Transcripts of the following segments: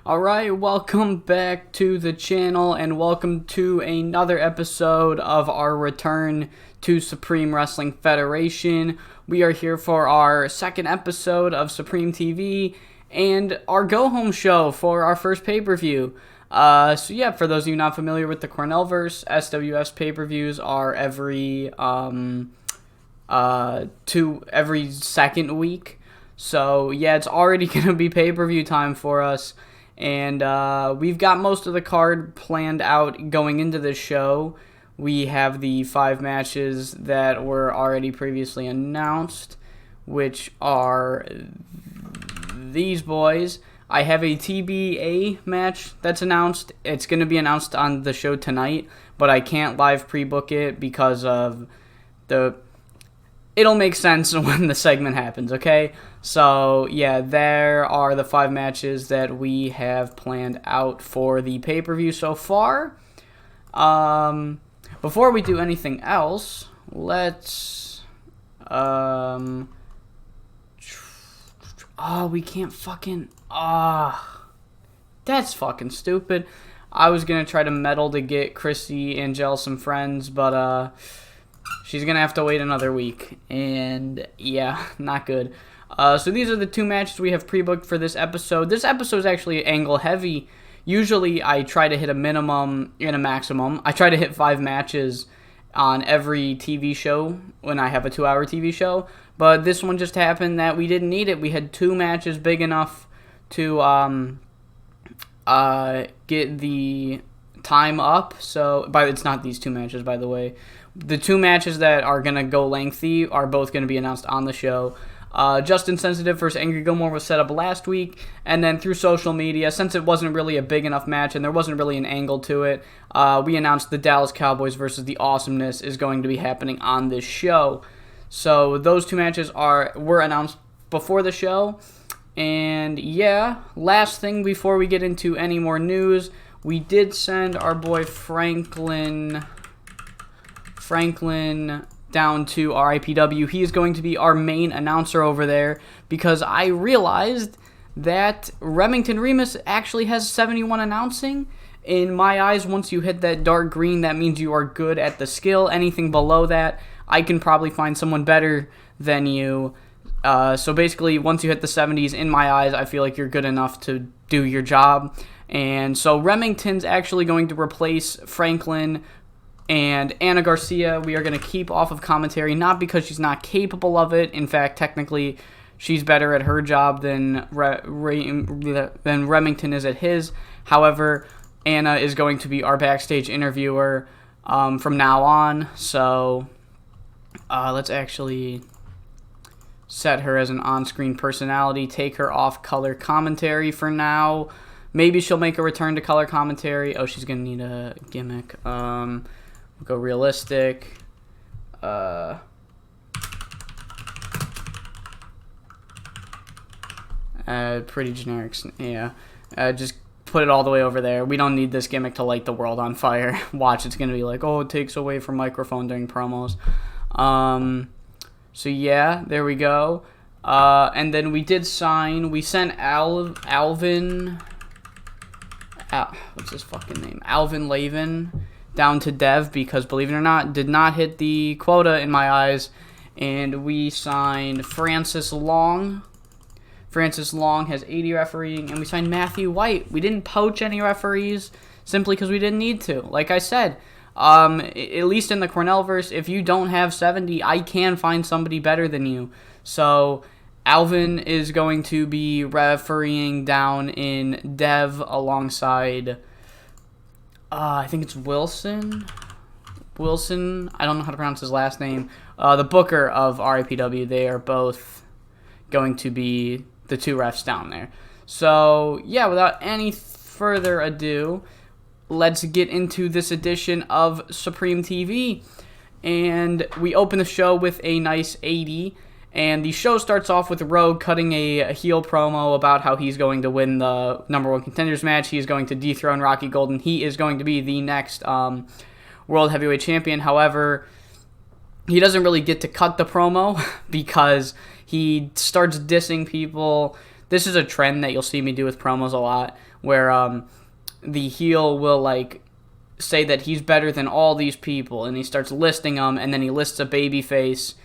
Alright, welcome back to the channel and welcome to another episode of our return to Supreme Wrestling Federation. We are here for our second episode of Supreme TV and our go-home show for our first pay-per-view. For those of you not familiar with the Cornellverse, SWF's pay-per-views are every second week. So yeah, it's already going to be pay-per-view time for us. And we've got most of the card planned out going into this show. We have the 5 matches that were already previously announced, which are these boys. I have a TBA match that's announced. It's going to be announced on the show tonight, but I can't live pre-book it because of it'll make sense when the segment happens, okay? So, yeah, there are the 5 matches that we have planned out for the pay-per-view so far. Before we do anything else, let's... we can't fucking... that's fucking stupid. I was gonna try to meddle to get Chrissy Angel some friends, but, she's going to have to wait another week, and yeah, not good. So these are the 2 matches we have pre-booked for this episode. This episode is actually angle heavy. Usually I try to hit a minimum and a maximum. I try to hit 5 matches on every TV show when I have a 2-hour TV show, but this one just happened that we didn't need it. We had 2 matches big enough to get the time up. So, it's not these 2 matches, by the way. The 2 matches that are going to go lengthy are both going to be announced on the show. Justin Sensitive versus Angry Gilmore was set up last week, and then through social media, since it wasn't really a big enough match and there wasn't really an angle to it, we announced the Dallas Cowboys versus the Awesomeness is going to be happening on this show. So those 2 matches were announced before the show. And yeah, last thing before we get into any more news, we did send our boy Franklin down to RIPW. He is going to be our main announcer over there because I realized that Remington Remus actually has 71 announcing. In my eyes, once you hit that dark green, that means you are good at the skill. Anything below that, I can probably find someone better than you. So basically, once you hit the 70s, in my eyes, I feel like you're good enough to do your job. And so Remington's actually going to replace Franklin. And Anna Garcia, we are going to keep off of commentary, not because she's not capable of it. In fact, technically, she's better at her job than Remington is at his. However, Anna is going to be our backstage interviewer from now on. So let's actually set her as an on-screen personality, take her off color commentary for now. Maybe she'll make a return to color commentary. Oh, she's going to need a gimmick. We'll go realistic. Pretty generic. Yeah. Just put it all the way over there. We don't need this gimmick to light the world on fire. Watch, it's going to be like, oh, it takes away from microphone during promos. So yeah, there we go. And then we sent Alvin... what's his fucking name? Alvin Lavin down to Dev because, believe it or not, did not hit the quota in my eyes. And we signed Francis Long. Francis Long has 80 refereeing. And we signed Matthew White. We didn't poach any referees simply because we didn't need to. Like I said, at least in the Cornellverse, if you don't have 70, I can find somebody better than you. So Alvin is going to be refereeing down in Dev alongside, I think it's Wilson. I don't know how to pronounce his last name. The booker of RIPW. They are both going to be the 2 refs down there. So, yeah, without any further ado, let's get into this edition of Supreme TV. And we open the show with a nice 80. And the show starts off with Rogue cutting a heel promo about how he's going to win the number 1 contenders match. He is going to dethrone Rocky Golden. He is going to be the next World Heavyweight Champion. However, he doesn't really get to cut the promo because he starts dissing people. This is a trend that you'll see me do with promos a lot, where the heel will like say that he's better than all these people, and he starts listing them, and then he lists a babyface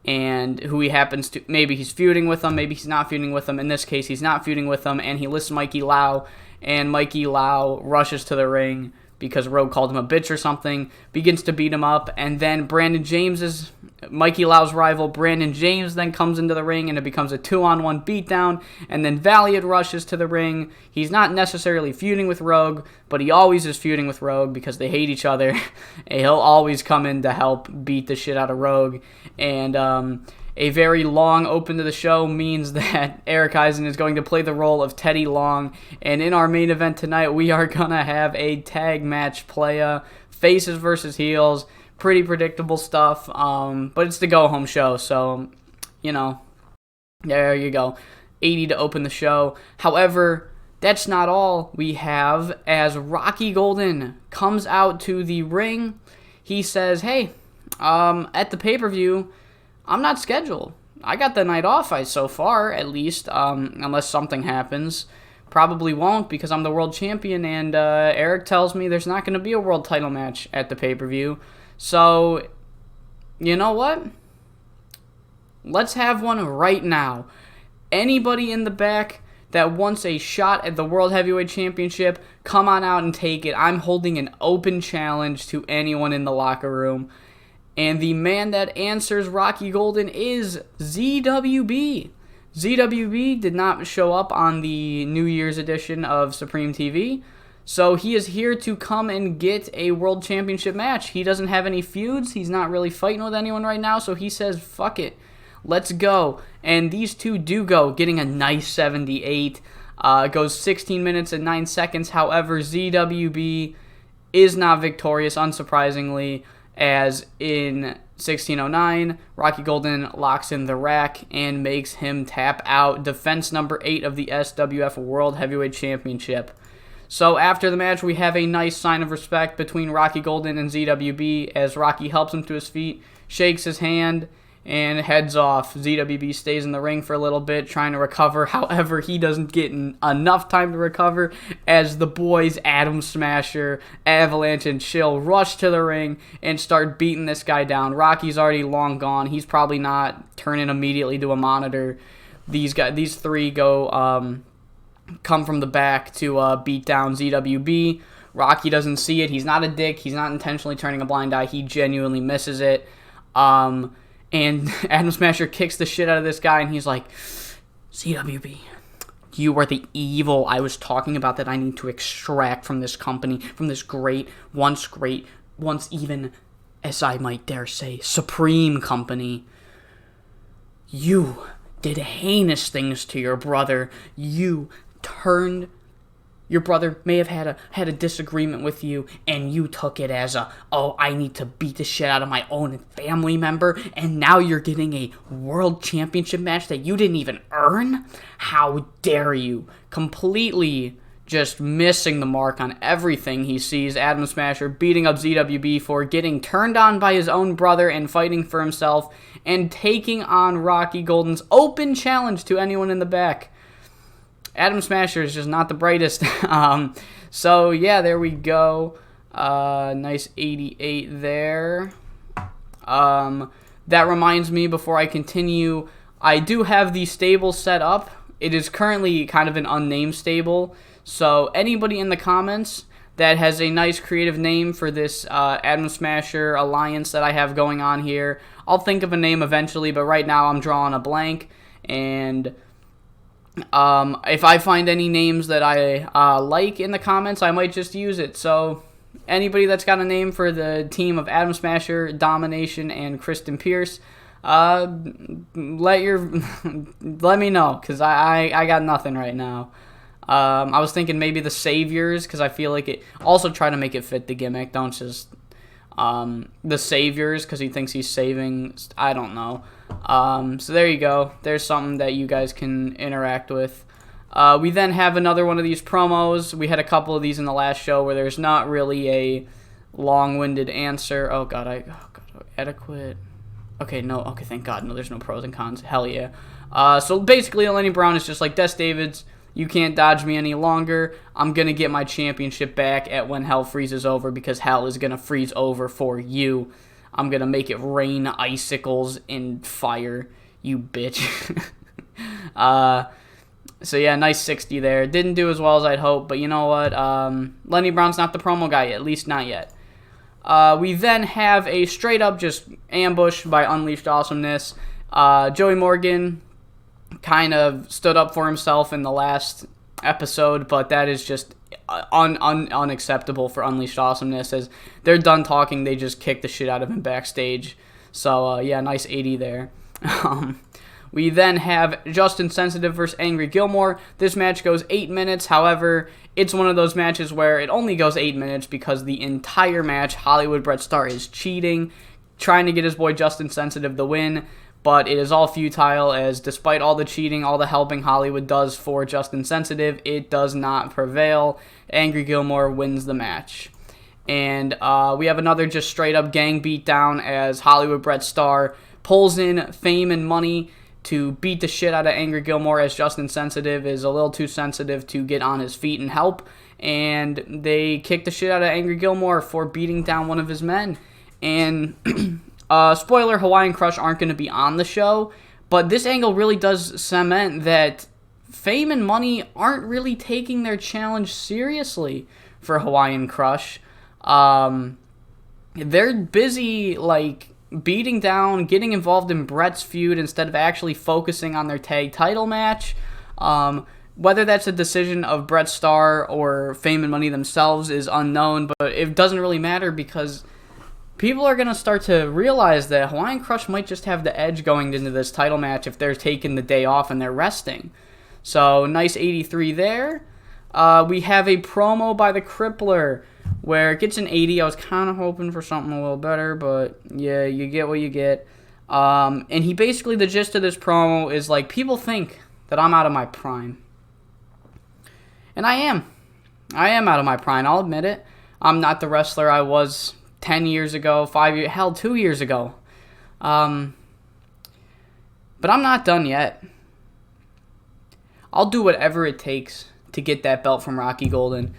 and who he happens to, maybe he's feuding with them, maybe he's not feuding with them. In this case, he's not feuding with them, and he lists Mikey Lau, and Mikey Lau rushes to the ring because Rogue called him a bitch or something, begins to beat him up, and then Mikey Lau's rival, Brandon James, then comes into the ring, and it becomes a 2-on-1 beatdown, and then Valiant rushes to the ring. He's not necessarily feuding with Rogue, but he always is feuding with Rogue because they hate each other, and he'll always come in to help beat the shit out of Rogue, and a very long open to the show means that Eric Eisen is going to play the role of Teddy Long, and in our main event tonight, we are going to have a tag match playa, faces versus heels, pretty predictable stuff, but it's the go-home show, so, you know, there you go, 80 to open the show. However, that's not all we have, as Rocky Golden comes out to the ring. He says, hey, at the pay-per-view, I'm not scheduled. I got the night off so far, at least, unless something happens. Probably won't because I'm the world champion, and Eric tells me there's not going to be a world title match at the pay-per-view. So, you know what? Let's have one right now. Anybody in the back that wants a shot at the World Heavyweight Championship, come on out and take it. I'm holding an open challenge to anyone in the locker room. And the man that answers Rocky Golden is ZWB. ZWB did not show up on the New Year's edition of Supreme TV, so he is here to come and get a World Championship match. He doesn't have any feuds. He's not really fighting with anyone right now, so he says, fuck it. Let's go. And these two do go, getting a nice 78. Goes 16 minutes and 9 seconds. However, ZWB is not victorious, unsurprisingly, as in 1609, Rocky Golden locks in the rack and makes him tap out. Defense number 8 of the SWF World Heavyweight Championship. So after the match, we have a nice sign of respect between Rocky Golden and ZWB as Rocky helps him to his feet, shakes his hand, and heads off. ZWB stays in the ring for a little bit, trying to recover. However, he doesn't get enough time to recover as the boys, Adam Smasher, Avalanche, and Chill, rush to the ring and start beating this guy down. Rocky's already long gone. He's probably not turning immediately to a monitor. These three come from the back to beat down ZWB. Rocky doesn't see it. He's not a dick. He's not intentionally turning a blind eye. He genuinely misses it. And Adam Smasher kicks the shit out of this guy, and he's like, ZWB, you are the evil I was talking about that I need to extract from this company, from this once even, as I might dare say, supreme company. You did heinous things to your brother. Your brother may have had a disagreement with you, and you took it as I need to beat the shit out of my own family member, and now you're getting a world championship match that you didn't even earn? How dare you? Completely just missing the mark on everything he sees. Adam Smasher beating up ZWB for getting turned on by his own brother and fighting for himself, and taking on Rocky Golden's open challenge to anyone in the back. Adam Smasher is just not the brightest. So, yeah, there we go. Nice 88 there. That reminds me, before I continue, I do have the stable set up. It is currently kind of an unnamed stable. So, anybody in the comments that has a nice creative name for this Adam Smasher alliance that I have going on here, I'll think of a name eventually, but right now I'm drawing a blank. And if I find any names that I like in the comments, I might just use it. So anybody that's got a name for the team of Adam Smasher, Domination, and Kristen Pierce, let me know, because I got nothing right now. I was thinking maybe the Saviors, because I feel like it. Also try to make it fit the gimmick. Don't just the Saviors, because he thinks he's saving. I don't know. So there you go. There's something that you guys can interact with. We then have another one of these promos. We had a couple of these in the last show where there's not really a long-winded answer. Oh god, adequate. Okay, no. Okay, thank God. No, there's no pros and cons. Hell yeah. So basically, Lenny Brown is just like, Des Davids, You can't dodge me any longer. I'm going to get my championship back at when hell freezes over, because hell is going to freeze over for you. I'm going to make it rain icicles and fire, you bitch. So yeah, nice 60 there. Didn't do as well as I'd hoped, but you know what? Lenny Brown's not the promo guy, at least not yet. We then have a straight up just ambush by Unleashed Awesomeness. Joey Morgan kind of stood up for himself in the last episode, but that is just unacceptable for Unleashed Awesomeness. As they're done talking, they just kick the shit out of him backstage. So yeah, nice 80 there. We then have Justin Sensitive versus Angry Gilmore. This match goes 8 minutes. However, it's one of those matches where it only goes 8 minutes because the entire match, Hollywood Bret Starr is cheating, trying to get his boy Justin Sensitive the win, but it is all futile, as despite all the cheating, all the helping Hollywood does for Justin Sensitive, it does not prevail. Angry Gilmore wins the match. And we have another just straight up gang beatdown as Hollywood Bret Starr pulls in Fame and Money to beat the shit out of Angry Gilmore, as Justin Sensitive is a little too sensitive to get on his feet and help. And they kick the shit out of Angry Gilmore for beating down one of his men. And spoiler, Hawaiian Crush aren't going to be on the show, but this angle really does cement that Fame and Money aren't really taking their challenge seriously for Hawaiian Crush. They're busy, like, beating down, getting involved in Bret's feud instead of actually focusing on their tag title match. Whether that's a decision of Bret Starr or Fame and Money themselves is unknown, but it doesn't really matter because people are going to start to realize that Hawaiian Crush might just have the edge going into this title match if they're taking the day off and they're resting. So, nice 83 there. We have a promo by the Crippler where it gets an 80. I was kind of hoping for something a little better, but yeah, you get what you get. And he basically, the gist of this promo is like, people think that I'm out of my prime. And I am. I am out of my prime, I'll admit it. I'm not the wrestler I was 10 years ago, 5 years, hell, 2 years ago. But I'm not done yet. I'll do whatever it takes to get that belt from Rocky Golden.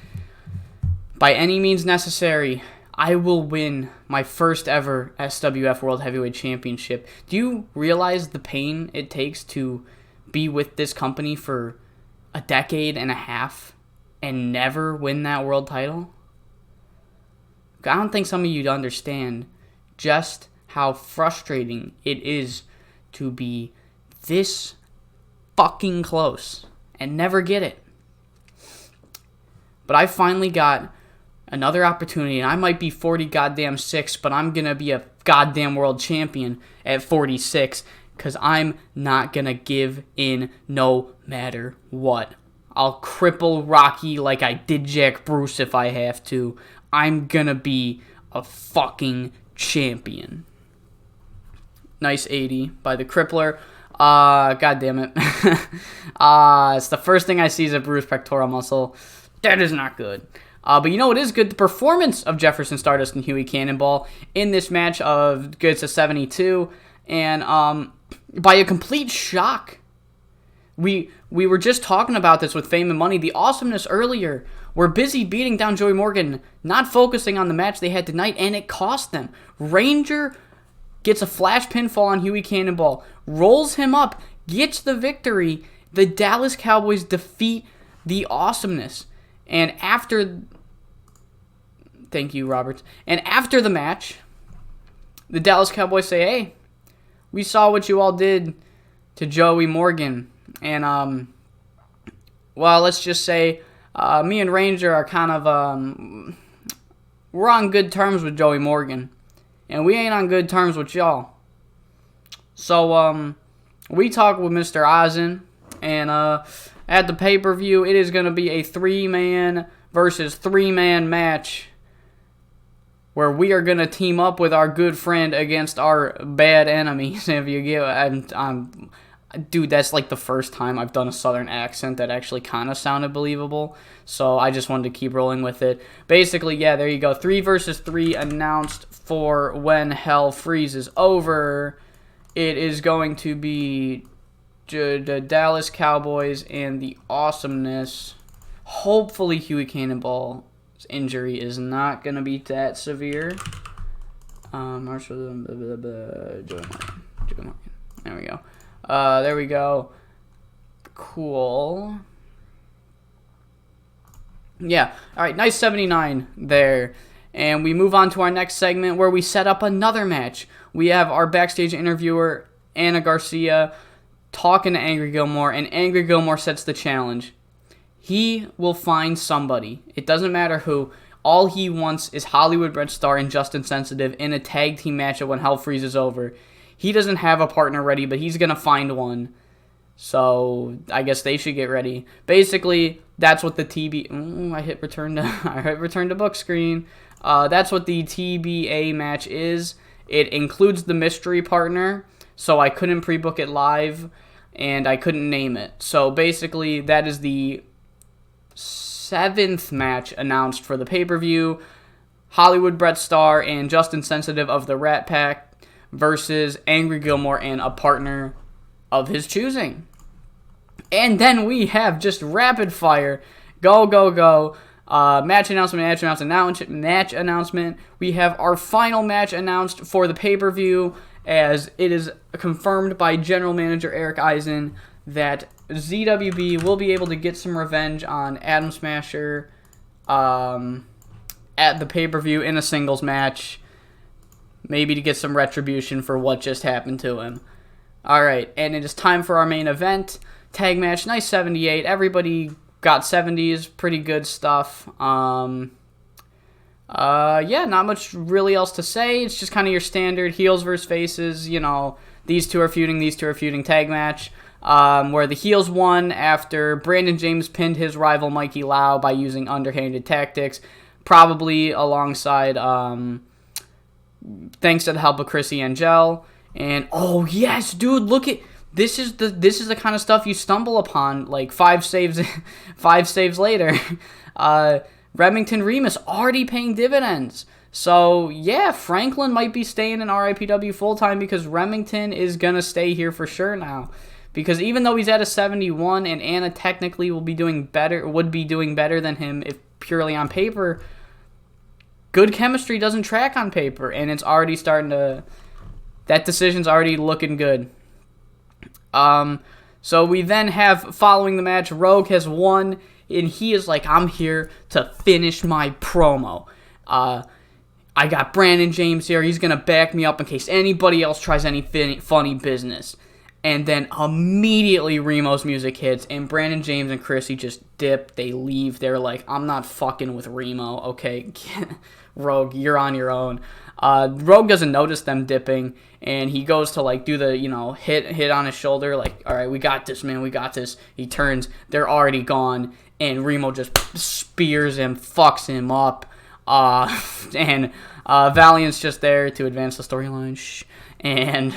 By any means necessary, I will win my first ever SWF World Heavyweight Championship. Do you realize the pain it takes to be with this company for a decade and a half and never win that world title? I don't think some of you understand just how frustrating it is to be this fucking close and never get it. But I finally got another opportunity, and I might be 40 goddamn 6, but I'm going to be a goddamn world champion at 46, because I'm not going to give in no matter what. I'll cripple Rocky like I did Jack Bruce if I have to. I'm going to be a fucking champion. Nice 80 by the Crippler. God damn it. It's the first thing I see is a bruised pectoral muscle. That is not good. But you know what is good? The performance of Jefferson Stardust and Huey Cannonball in this match of gets to 72. And by a complete shock, we were just talking about this with Fame and Money. The Awesomeness earlier were busy beating down Joey Morgan, not focusing on the match they had tonight, and it cost them. Ranger gets a flash pinfall on Huey Cannonball, rolls him up, gets the victory. The Dallas Cowboys defeat the Awesomeness. And after... Thank you, Roberts. And after the match, the Dallas Cowboys say, hey, we saw what you all did to Joey Morgan. And, well, let's just say me and Ranger are kind of... we're on good terms with Joey Morgan. And we ain't on good terms with y'all. So, we talked with Mr. Eisen. And, at the pay-per-view, it is going to be a 3-man versus 3-man match where we are going to team up with our good friend against our bad enemies. If you get, dude, that's like the first time I've done a southern accent that actually kind of sounded believable. So I just wanted to keep rolling with it. Basically, yeah, there you go. 3 versus 3 announced for when hell freezes over. It is going to be the Dallas Cowboys and the Awesomeness. Hopefully Huey Cannonball's injury is not going to be that severe. Marshall, Joey Martin. There we go. There we go. Cool. Yeah. All right. Nice 79 there. And we move on to our next segment where we set up another match. We have our backstage interviewer, Anna Garcia, talking to Angry Gilmore, and Angry Gilmore sets the challenge. He will find somebody. It doesn't matter who. All he wants is Hollywood Red Star and Justin Sensitive in a tag team matchup when Hell Freezes over. He doesn't have a partner ready, but he's going to find one. So I guess they should get ready. Basically, that's what the I hit return to book screen. That's what the TBA match is. It includes the mystery partner, so I couldn't pre-book it live, and I couldn't name it. So basically, that is the 7th match announced for the pay-per-view. Hollywood Brett Starr and Justin Sensitive of the Rat Pack versus Angry Gilmore and a partner of his choosing. And then we have just rapid fire. Go, go, go. Match announcement. We have our final match announced for the pay-per-view, as it is confirmed by General Manager Eric Eisen that ZWB will be able to get some revenge on Adam Smasher at the pay-per-view in a singles match. Maybe to get some retribution for what just happened to him. Alright, and it is time for our main event. Tag match, nice 78. Everybody got 70s, pretty good stuff. Yeah, not much really else to say. It's just kind of your standard heels versus faces. You know, these two are feuding tag match. Where the heels won after Brandon James pinned his rival Mikey Lau by using underhanded tactics, probably alongside, thanks to the help of Chrissy Angel. And oh yes, dude, look at this is the kind of stuff you stumble upon like 5 saves later. Remington Remus already paying dividends. So yeah, Franklin might be staying in RIPW full time because Remington is gonna stay here for sure now. Because even though he's at a 71 and Anna technically would be doing better than him if purely on paper, good chemistry doesn't track on paper, and it's already that decision's already looking good. So we then have, following the match, Rogue has won, and he is like, I'm here to finish my promo. I got Brandon James here. He's going to back me up in case anybody else tries any funny business. And then immediately Remo's music hits, and Brandon James and Chrissy just dip. They leave. They're like, I'm not fucking with Remo, okay? Rogue, you're on your own. Rogue doesn't notice them dipping, and he goes to, like, do the, hit on his shoulder, like, all right, we got this, man, we got this. He turns. They're already gone, and Remo just spears him, fucks him up, and Valiant's just there to advance the storyline, and,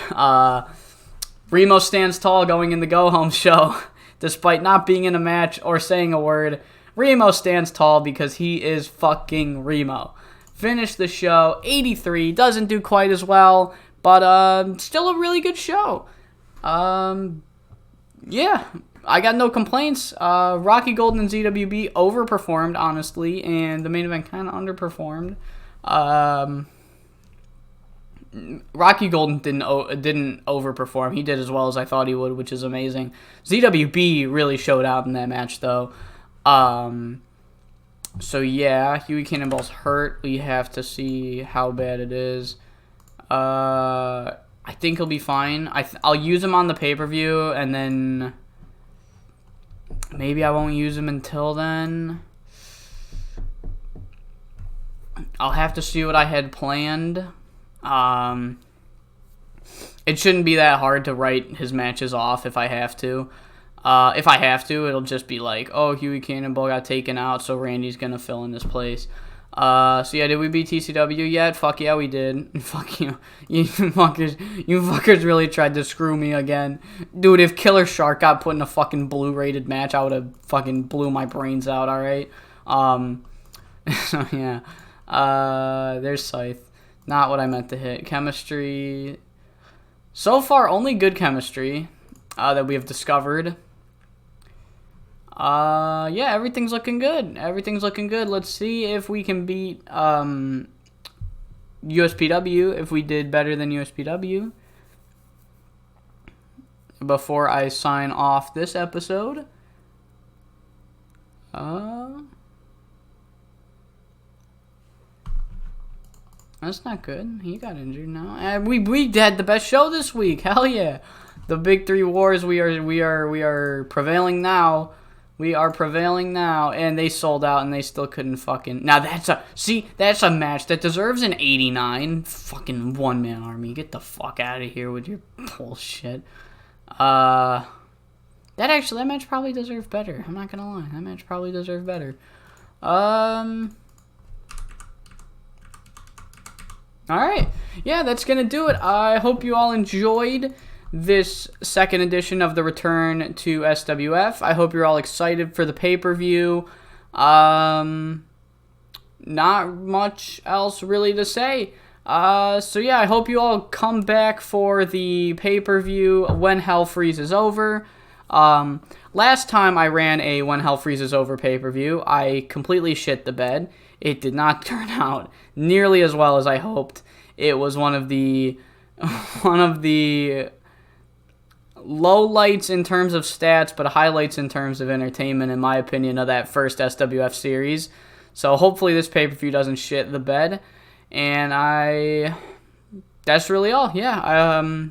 Remo stands tall going in the go-home show, despite not being in a match or saying a word. Remo stands tall because he is fucking Remo. Finished the show, 83, doesn't do quite as well, but still a really good show. Yeah, I got no complaints. Rocky Golden and ZWB overperformed, honestly, and the main event kind of underperformed. Rocky Golden didn't overperform. He did as well as I thought he would, which is amazing. ZWB really showed out in that match, though. So yeah, Huey Cannonball's hurt. We have to see how bad it is. I think he'll be fine. I'll use him on the pay-per-view, and then maybe I won't use him until then. I'll have to see what I had planned. It shouldn't be that hard to write his matches off if I have to. If I have to, it'll just be like, oh, Huey Cannonball got taken out, so Randy's gonna fill in his place. So yeah, did we beat TCW yet? Fuck yeah, we did. Fuck you. You fuckers really tried to screw me again. Dude, if Killer Shark got put in a fucking blue-rated match, I would have fucking blew my brains out, alright? So yeah. There's Scythe. Not what I meant to hit. Chemistry. So far, only good chemistry. that we have discovered. Yeah, everything's looking good. Everything's looking good. Let's see if we can beat USPW, if we did better than USPW. Before I sign off this episode. That's not good. He got injured now. And we had the best show this week. Hell yeah. The big three wars, we are prevailing now. We are prevailing now, and they sold out, and they still couldn't fucking... Now, that's a match that deserves an 89. Fucking one-man army. Get the fuck out of here with your bullshit. That match probably deserved better. I'm not gonna lie. That match probably deserved better. Alright. Yeah, that's gonna do it. I hope you all enjoyed this second edition of the Return to SWF. I hope you're all excited for the pay-per-view. Not much else really to say. So yeah, I hope you all come back for the pay-per-view when Hell Freezes Over. Last time I ran a When Hell Freezes Over pay-per-view, I completely shit the bed. It did not turn out nearly as well as I hoped. It was one of the lowlights in terms of stats, but highlights in terms of entertainment, in my opinion, of that first SWF series. So hopefully this pay-per-view doesn't shit the bed. And that's really all. Yeah, I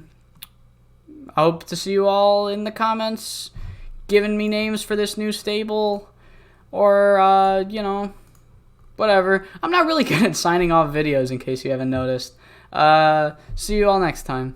hope to see you all in the comments giving me names for this new stable, or, whatever. I'm not really good at signing off videos, in case you haven't noticed. See you all next time.